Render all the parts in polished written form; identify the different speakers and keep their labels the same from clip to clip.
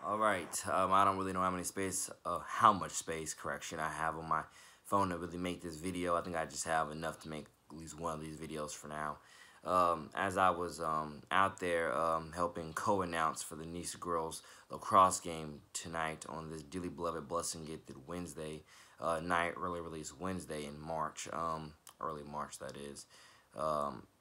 Speaker 1: All right. I don't really know how much space, correction, I have on my phone to really make this video. I think I just have enough to make at least one of these videos for now. As I was out there helping co-announce for the Nice girls lacrosse game tonight on this dearly beloved blessing gifted Wednesday night, early release Wednesday in March, early March that is.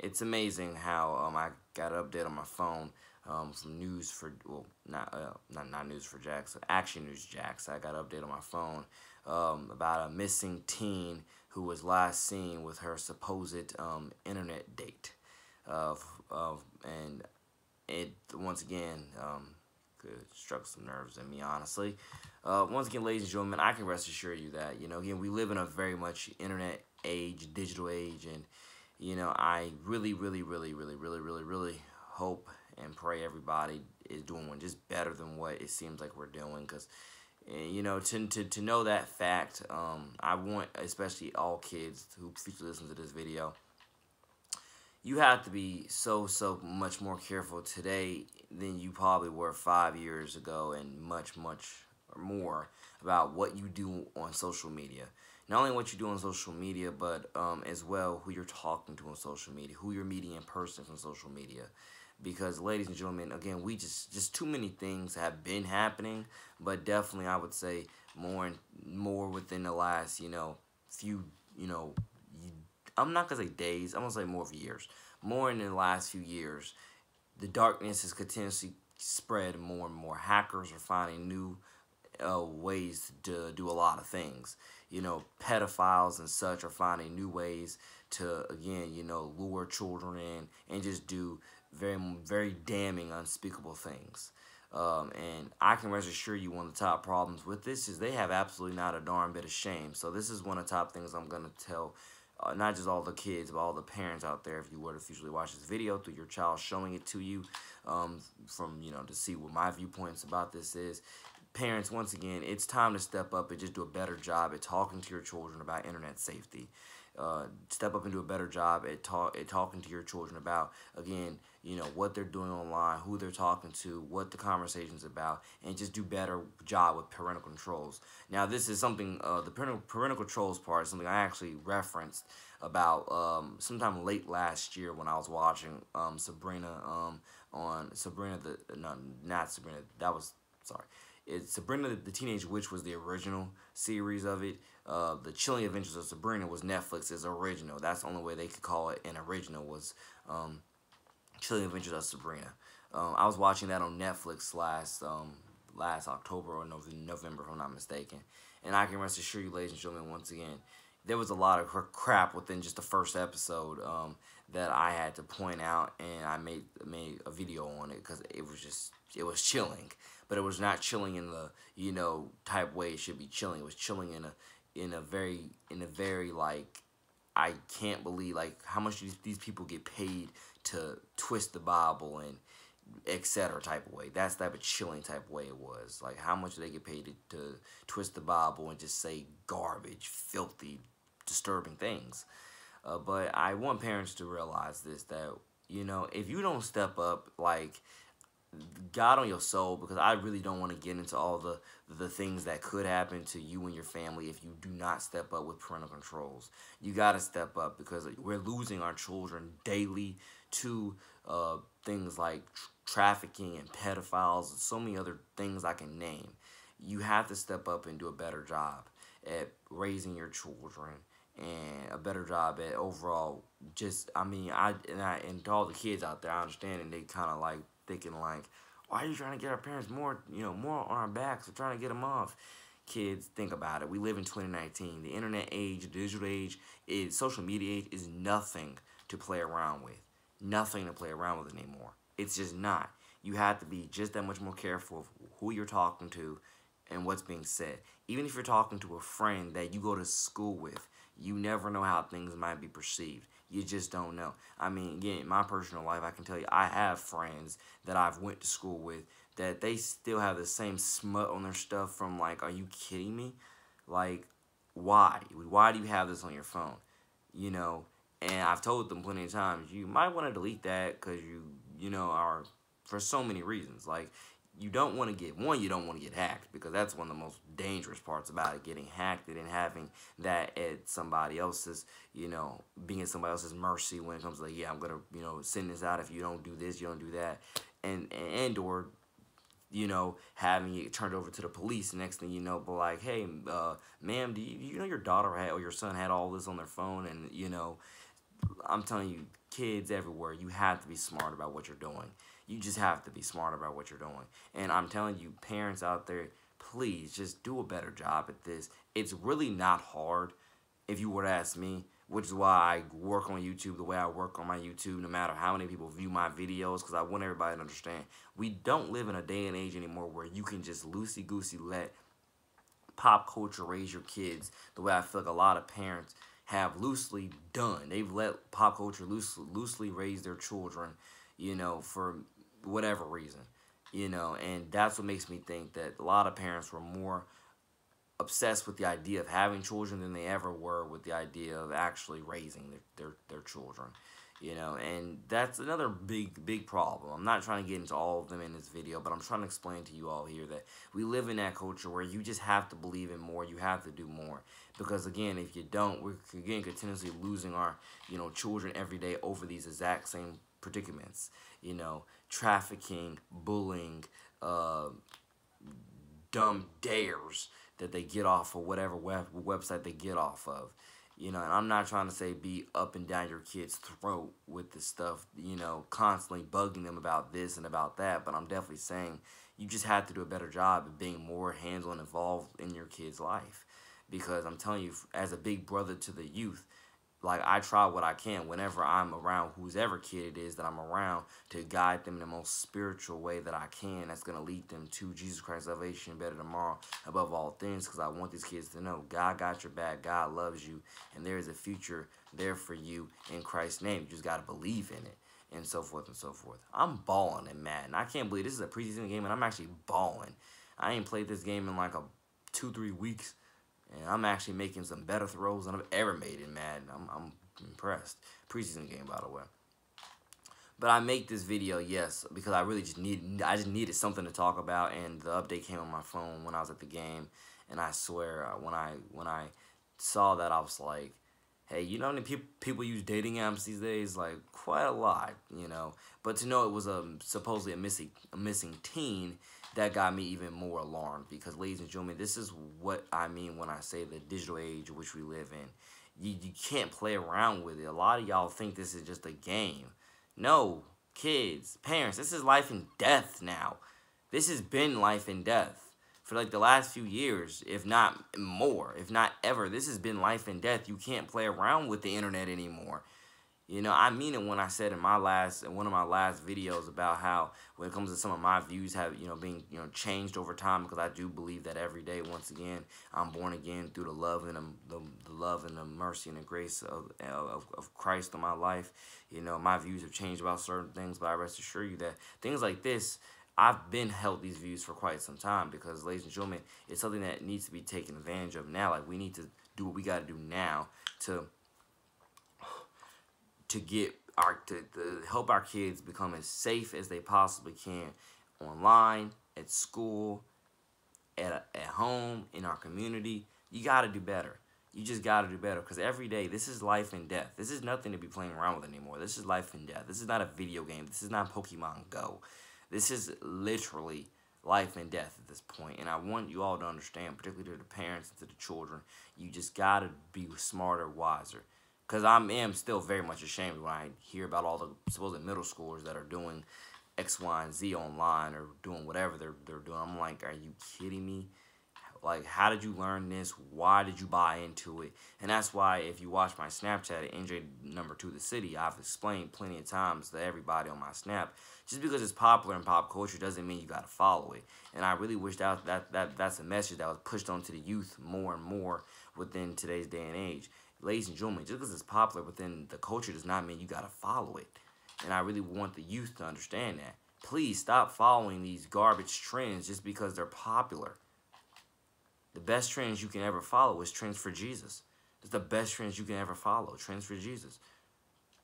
Speaker 1: It's amazing how I got an update on my phone from News for, well, not News for Jacks, Action News Jacks. I got an update on my phone about a missing teen who was last seen with her supposed internet date. And it, once again, struck some nerves in me, honestly. Once again, ladies and gentlemen, I can rest assure you that, again, we live in a very much internet age, digital age, and I really, really, really, really, really, really, really hope and pray everybody is doing one just better than what it seems like we're doing. Because, to know that fact, I want, especially all kids who listen to this video, you have to be so much more careful today than you probably were 5 years ago, and much more about what you do on social media. Not only what you do on social media, but as well who you're talking to on social media, who you're meeting in person from social media. Because, ladies and gentlemen, again, we just too many things have been happening, but definitely I would say more within the last few I'm not gonna say days, I'm gonna say more of years. More in the last few years, the darkness has continuously spread more and more. Hackers are finding new ways to do a lot of things. Pedophiles and such are finding new ways to, again, lure children in and just do very damning, unspeakable things. And I can rest assure you one of the top problems with this is they have absolutely not a darn bit of shame. So this is one of the top things I'm going to tell not just all the kids, but all the parents out there, if you were to futurely watch this video through your child showing it to you, from, to see what my viewpoints about this is. Parents, once again, it's time to step up and just do a better job at talking to your children about internet safety. Step up and do a better job at talking to your children about, again, what they're doing online, who they're talking to, what the conversation's about, and just do better job with parental controls. Now, this is something, the parental controls part is something I actually referenced about sometime late last year when I was watching Sabrina on Sabrina not Sabrina, that was, sorry. It's Sabrina the Teenage Witch was the original series of it. The Chilling Adventures of Sabrina was Netflix's original. That's the only way they could call it an original, was Chilling Adventures of Sabrina. I was watching that on Netflix last October or November, if I'm not mistaken. And I can rest assure you, ladies and gentlemen, once again, there was a lot of crap within just the first episode that I had to point out, and I made a video on it because it was chilling. But it was not chilling in the type way it should be chilling. It was chilling in a very like, I can't believe like how much these people get paid to twist the Bible and etc. type of way. That's the type of chilling type of way it was. Like, how much do they get paid to twist the Bible and just say garbage, filthy, disturbing things. But I want parents to realize this, that if you don't step up, like, God on your soul, because I really don't want to get into all the things that could happen to you and your family if you do not step up with parental controls. You got to step up, because we're losing our children daily to things like trafficking and pedophiles and so many other things I can name. You have to step up and do a better job at raising your children, and a better job at overall just, and to all the kids out there, I understand, and they kind of like thinking like, why are you trying to get our parents more on our backs? We're trying to get them off. Kids, think about it. We live in 2019. The internet age, the digital age, social media age is nothing to play around with. Nothing to play around with anymore. It's just not. You have to be just that much more careful of who you're talking to and what's being said. Even if you're talking to a friend that you go to school with, you never know how things might be perceived. You just don't know. Again, in my personal life, I can tell you, I have friends that I've went to school with that they still have the same smut on their stuff from, like, are you kidding me? Like, why? Why do you have this on your phone? And I've told them plenty of times, you might want to delete that because you are, for so many reasons. Like, you don't want to get, one, you don't want to get hacked, because that's one of the most dangerous parts about it, getting hacked and having that at somebody else's, being at somebody else's mercy when it comes to, like, yeah, I'm gonna, send this out if you don't do this, you don't do that, and or having it turned over to the police. Next thing you know, but like, hey, ma'am, do you know your daughter had, or your son had all this on their phone? And I'm telling you, kids everywhere, you have to be smart about what you're doing. You just have to be smart about what you're doing. And I'm telling you, parents out there, please just do a better job at this. It's really not hard, if you were to ask me, which is why I work on YouTube the way I work on my YouTube, no matter how many people view my videos, because I want everybody to understand, we don't live in a day and age anymore where you can just loosey-goosey let pop culture raise your kids the way I feel like a lot of parents have loosely done. They've let pop culture loosely raise their children, for whatever reason, and that's what makes me think that a lot of parents were more obsessed with the idea of having children than they ever were with the idea of actually raising their children, and that's another big problem. I'm not trying to get into all of them in this video, but I'm trying to explain to you all here that we live in that culture where you just have to believe in more, you have to do more, because again, if you don't, we're again continuously losing our children every day over these exact same predicaments, trafficking, bullying, dumb dares that they get off of whatever website they get off of. And I'm not trying to say be up and down your kid's throat with this stuff, constantly bugging them about this and about that, but I'm definitely saying you just have to do a better job of being more hands-on involved in your kid's life. Because I'm telling you, as a big brother to the youth, like, I try what I can whenever I'm around whoever kid it is that I'm around to guide them in the most spiritual way that I can, that's going to lead them to Jesus Christ salvation, better tomorrow, above all things, because I want these kids to know God got your back, God loves you, and there is a future there for you in Christ's name. You just got to believe in it, and so forth and so forth. I'm balling in Madden. I can't believe this is a preseason game, and I'm actually balling. I ain't played this game in like 2-3 weeks, and I'm actually making some better throws than I've ever made in Madden. I'm impressed. Preseason game, by the way. But I make this video, yes, because I really just needed something to talk about, and the update came on my phone when I was at the game, and I swear, when I saw that, I was like, hey, how many people use dating apps these days? Like, quite a lot, But to know it was supposedly a missing teen, that got me even more alarmed, because, ladies and gentlemen, this is what I mean when I say the digital age which we live in. You can't play around with it. A lot of y'all think this is just a game. No, kids, parents, this is life and death now. This has been life and death for like the last few years, if not more, if not ever. This has been life and death. You can't play around with the internet anymore. I mean it when I said in one of my last videos about how when it comes to some of my views have, being, changed over time, because I do believe that every day, once again, I'm born again through the love and the love and the mercy and the grace of Christ in my life. My views have changed about certain things, but I rest assure you that things like this, I've been held these views for quite some time, because, ladies and gentlemen, it's something that needs to be taken advantage of now. Like, we need to do what we got to do now to get to help our kids become as safe as they possibly can, online, at school, at home, in our community. You got to do better. You just got to do better, because every day, this is life and death. This is nothing to be playing around with anymore. This is life and death. This is not a video game. This is not Pokemon Go. This is literally life and death at this point. And I want you all to understand, particularly to the parents and to the children, you just got to be smarter, wiser. Because I am still very much ashamed when I hear about all the supposed middle schoolers that are doing X, Y, and Z online, or doing whatever they're doing. I'm like, are you kidding me? Like, how did you learn this? Why did you buy into it? And that's why, if you watch my Snapchat at NJ2TheCity, I've explained plenty of times to everybody on my Snap, just because it's popular in pop culture doesn't mean you got to follow it. And I really wish that's a message that was pushed onto the youth more and more within today's day and age. Ladies and gentlemen, just because it's popular within the culture does not mean you got to follow it. And I really want the youth to understand that. Please stop following these garbage trends just because they're popular. The best trends you can ever follow is trends for Jesus. It's the best trends you can ever follow, trends for Jesus.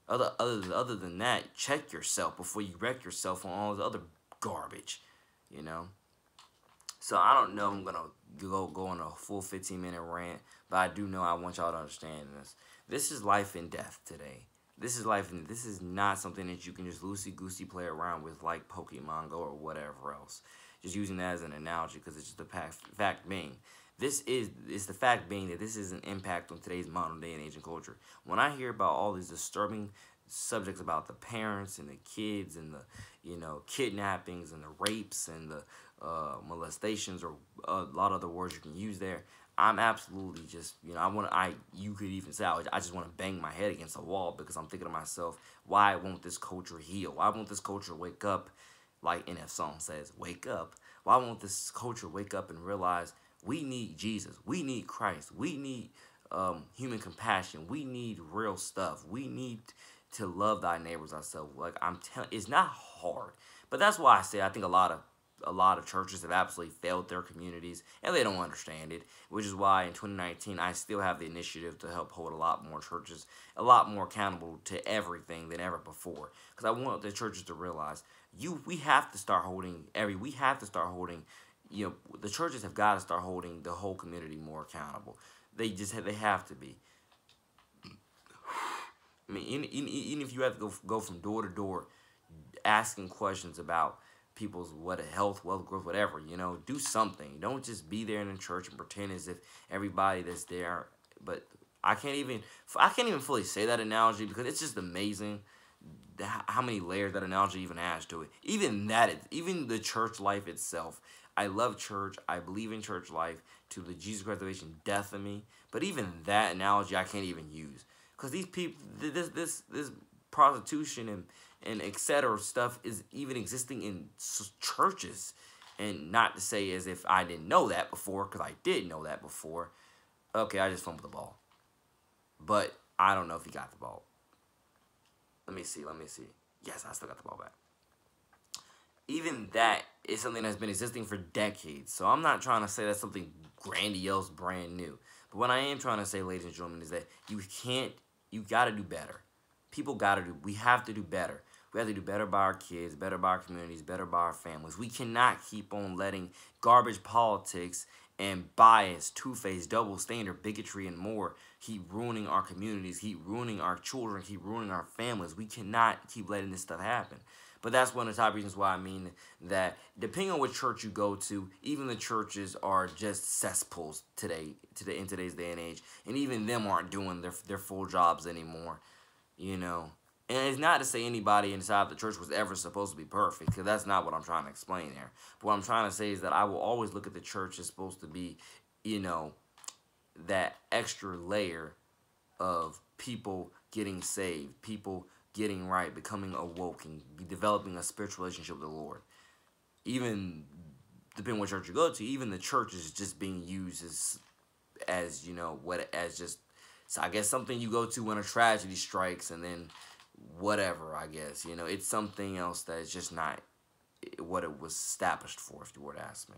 Speaker 1: Other than that, check yourself before you wreck yourself on all the other garbage. you know. So I don't know. I'm gonna go on a full 15-minute rant, but I do know I want y'all to understand this. This is life and death today. This is life, and this is not something that you can just loosey goosey play around with like Pokemon Go or whatever else. Just using that as an analogy because it's just the fact being. It's the fact being that this is an impact on today's modern day and age and culture. When I hear about all these disturbing subjects about the parents and the kids and the kidnappings and the rapes and the molestations or a lot of other words you can use there, I'm absolutely just you could even say I just want to bang my head against a wall because I'm thinking to myself, why won't this culture heal? Why won't this culture wake up? Like NF song says, wake up. Why won't this culture wake up and realize we need Jesus, we need Christ, we need human compassion, we need real stuff, we need to love thy neighbors ourselves. Like I'm telling, it's not hard, but that's why I say I think a lot of churches have absolutely failed their communities and they don't understand it, which is why in 2019 I still have the initiative to help hold a lot more churches a lot more accountable to everything than ever before, because I want the churches to realize we have to start holding the churches have got to start holding the whole community more accountable. They have to be. I mean, even if you have to go from door to door asking questions about people's health, wealth, growth, whatever, do something. Don't just be there in the church and pretend as if everybody that's there. But I can't even fully say that analogy because it's just amazing how many layers that analogy even adds to it. Even the church life itself. I love church. I believe in church life to the Jesus Christ salvation death in me. But even that analogy I can't even use because these people, this prostitution and etc. stuff is even existing in churches. And not to say as if I didn't know that before, because I did know that before. Okay, I just fumbled the ball. But I don't know if he got the ball. Let me see. Yes, I still got the ball back. Even that is something that's been existing for decades. So I'm not trying to say that's something grandiose, brand new. But what I am trying to say, ladies and gentlemen, is that you got to do better. We have to do better. We have to do better by our kids, better by our communities, better by our families. We cannot keep on letting garbage politics and bias, two-faced, double standard, bigotry, and more keep ruining our communities, keep ruining our children, keep ruining our families. We cannot keep letting this stuff happen. But that's one of the top reasons why I mean that depending on what church you go to, even the churches are just cesspools in today's day and age. And even them aren't doing their full jobs anymore, And it's not to say anybody inside the church was ever supposed to be perfect, because that's not what I'm trying to explain there. But what I'm trying to say is that I will always look at the church as supposed to be, that extra layer of people getting saved, people getting right, becoming awoke, and developing a spiritual relationship with the Lord. Even depending on what church you go to, even the church is just being used as just, so I guess something you go to when a tragedy strikes, and then whatever, I guess, it's something else that is just not what it was established for, if you were to ask me.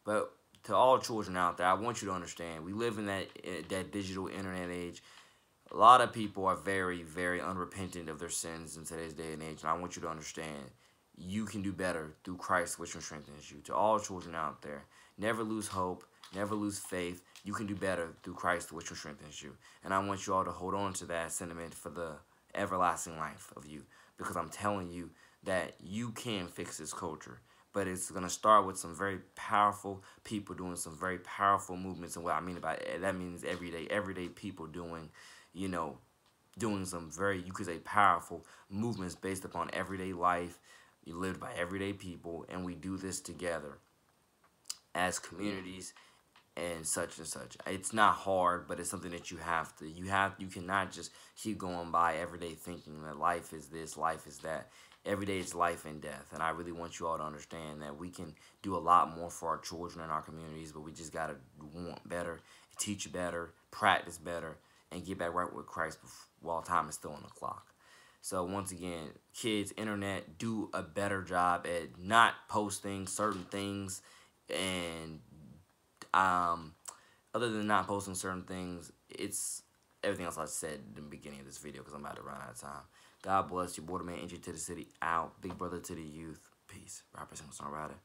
Speaker 1: But to all children out there, I want you to understand, we live in that digital internet age. A lot of people are very, very unrepentant of their sins in today's day and age, and I want you to understand you can do better through Christ, which strengthens you. To all children out there, never lose hope, never lose faith. You can do better through Christ, which strengthens you. And I want you all to hold on to that sentiment for the everlasting life of you, because I'm telling you that you can fix this culture. But it's going to start with some very powerful people doing some very powerful movements. And what I mean by that means everyday people doing some very, you could say, powerful movements based upon everyday life, lived by everyday people, and we do this together as communities and such and such. It's not hard, but it's something that you cannot just keep going by everyday thinking that life is this, life is that. Every day it's life and death, and I really want you all to understand that we can do a lot more for our children and our communities, but we just got to want better, teach better, practice better, and get back right with Christ while time is still on the clock. So once again, kids, internet, do a better job at not posting certain things, and other than not posting certain things, it's everything else I said in the beginning of this video, because I'm about to run out of time. God bless you. Boy, man, NJ2TheCity out. Big brother to the youth. Peace. Rapper, singer, songwriter.